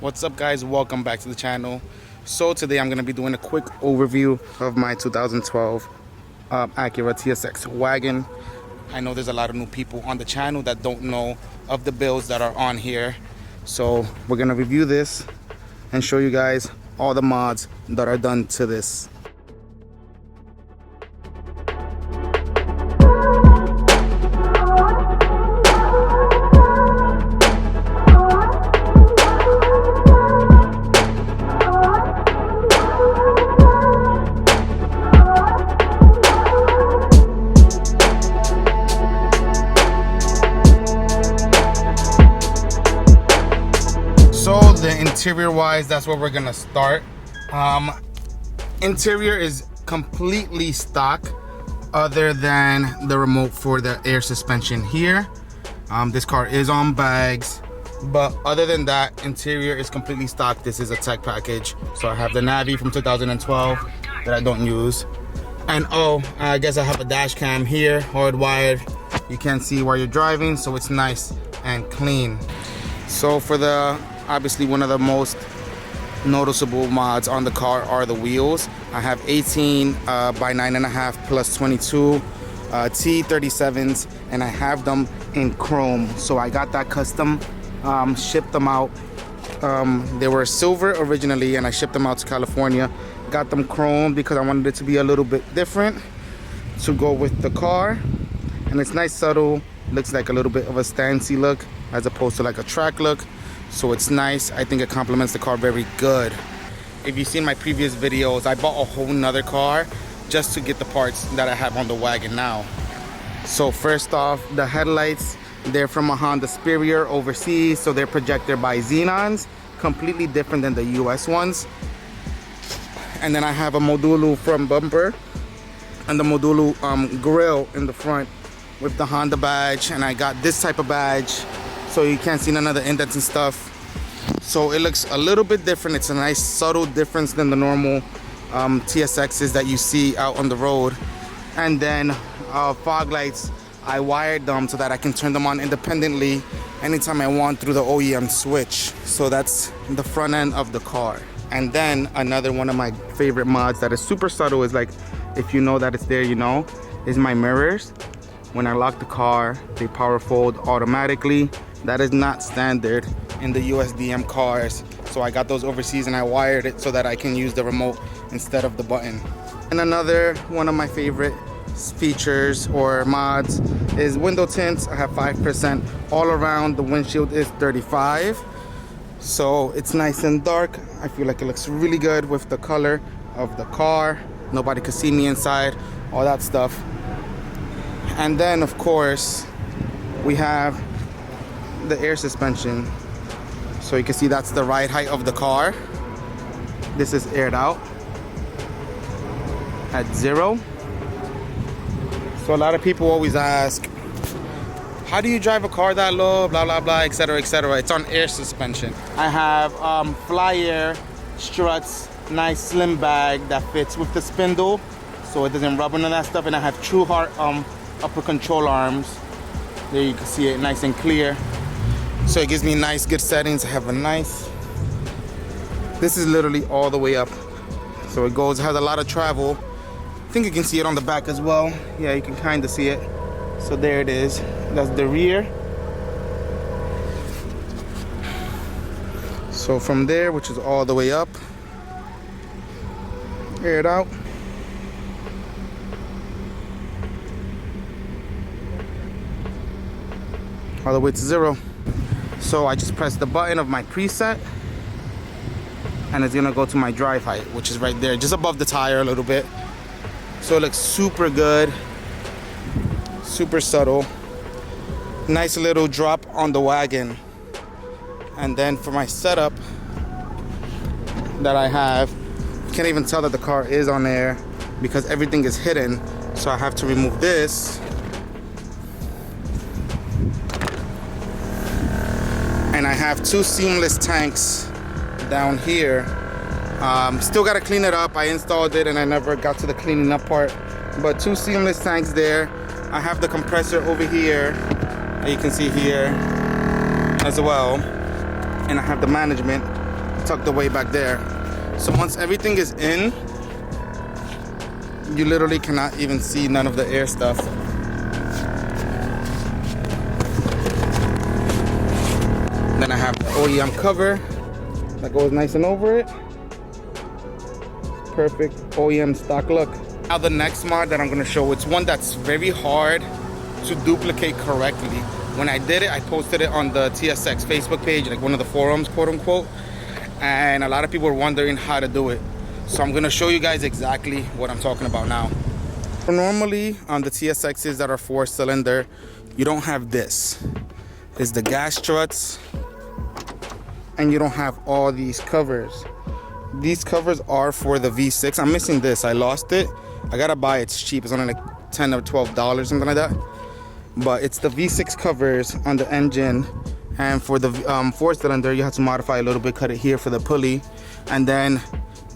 What's up, guys? Welcome back to the channel. So today I'm going to be doing a quick overview of my 2012 Acura TSX wagon. I know there's a lot of new people on the channel that don't know of the builds that are on here, so we're going to review this and show you guys all the mods that are done to this. The interior wise, that's where we're gonna start. Interior is completely stock other than the remote for the air suspension here. This car is on bags, but other than that, interior is completely stock. This is a tech package. So I have the Navi from 2012 that I don't use, and I guess I have a dash cam here, hardwired. You can't see while you're driving, so it's nice and clean. So for the obviously, one of the most noticeable mods on the car are the wheels. I have 18 by 9.5 plus 22 T37s, and I have them in chrome. So I got that custom, shipped them out. They were silver originally, and I shipped them out to California. Got them chrome because I wanted it to be a little bit different to go with the car. And it's nice, subtle, looks like a little bit of a Stancy look as opposed to like a track look. So it's nice. I think it complements the car very good. If you've seen my previous videos, I bought a whole nother car just to get the parts that I have on the wagon now. So first off, the headlights, they're from a Honda Superior overseas, so they're projected by Xenons, completely different than the US ones. And then I have a Modulu front bumper and the Modulu grill in the front with the Honda badge, and I got this type of badge, so you can't see none of the indents and stuff. So it looks a little bit different. It's a nice subtle difference than the normal TSXs that you see out on the road. And then fog lights, I wired them so that I can turn them on independently anytime I want through the OEM switch. So that's the front end of the car. And then another one of my favorite mods that is super subtle is, like, if you know that it's there, you know, is my mirrors. When I lock the car, they power fold automatically. That is not standard in the USDM cars. So I got those overseas and I wired it so that I can use the remote instead of the button. And another one of my favorite features or mods is window tints. I have 5% all around. The windshield is 35. So it's nice and dark. I feel like it looks really good with the color of the car. Nobody could see me inside, all that stuff. And then of course, we have the air suspension. So you can see that's the ride height of the car. This is aired out at 0. So a lot of people always ask, how do you drive a car that low, blah blah blah, etc etc. It's on air suspension. I have fly air struts, nice slim bag that fits with the spindle so it doesn't rub on that stuff. And I have True Heart upper control arms. There you can see it nice and clear. So it gives me nice, good settings. I have a nice, this is literally all the way up. So it goes, has a lot of travel. I think you can see it on the back as well. Yeah, you can kind of see it. So there it is. That's the rear. So from there, which is all the way up, air it out. All the way to 0. So I just press the button of my preset and it's gonna go to my drive height, which is right there, just above the tire a little bit. So it looks super good, super subtle. Nice little drop on the wagon. And then for my setup that I have, you can't even tell that the car is on there because everything is hidden. So I have to remove this. And I have 2 seamless tanks down here. Still gotta clean it up. I installed it and I never got to the cleaning up part. But 2 seamless tanks there. I have the compressor over here, that you can see here as well. And I have the management tucked away back there. So once everything is in, you literally cannot even see none of the air stuff. Then I have the OEM cover that goes nice and over it. Perfect OEM stock look. Now the next mod that I'm gonna show, it's one that's very hard to duplicate correctly. When I did it, I posted it on the TSX Facebook page, like one of the forums, quote unquote, and a lot of people were wondering how to do it. So I'm gonna show you guys exactly what I'm talking about now. So normally on the TSXs that are 4-cylinder, you don't have this. It's the gas struts, and you don't have all these covers. These covers are for the V6. I'm missing this. I lost it. I gotta buy it. It's cheap. It's only like $10 or $12, something like that. But it's the V6 covers on the engine. And for the 4-cylinder, you have to modify a little bit, cut it here for the pulley. And then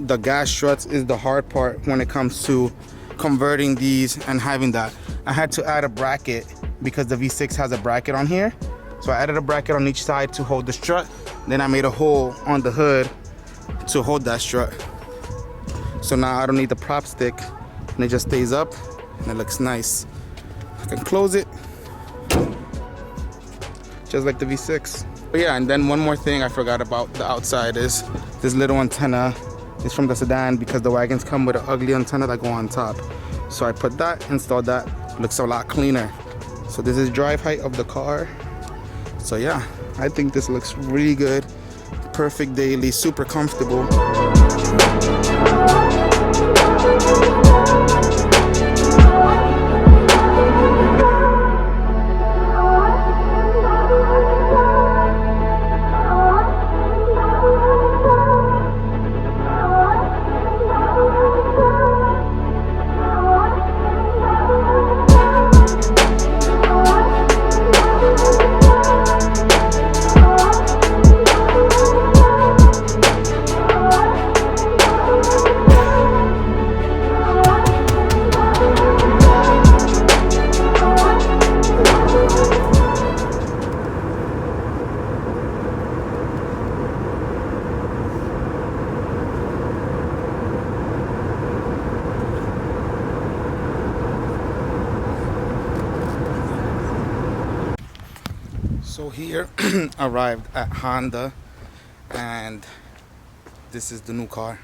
the gas struts is the hard part when it comes to converting these and having that. I had to add a bracket because the V6 has a bracket on here. So I added a bracket on each side to hold the strut. Then I made a hole on the hood to hold that strut. So now I don't need the prop stick, and it just stays up and it looks nice. I can close it just like the V6. But yeah, and then one more thing I forgot about the outside is this little antenna is from the sedan because the wagons come with an ugly antenna that go on top. So I put that, installed that, looks a lot cleaner. So this is drive height of the car. So yeah, I think this looks really good. Perfect daily, super comfortable. So here arrived at Honda, and this is the new car.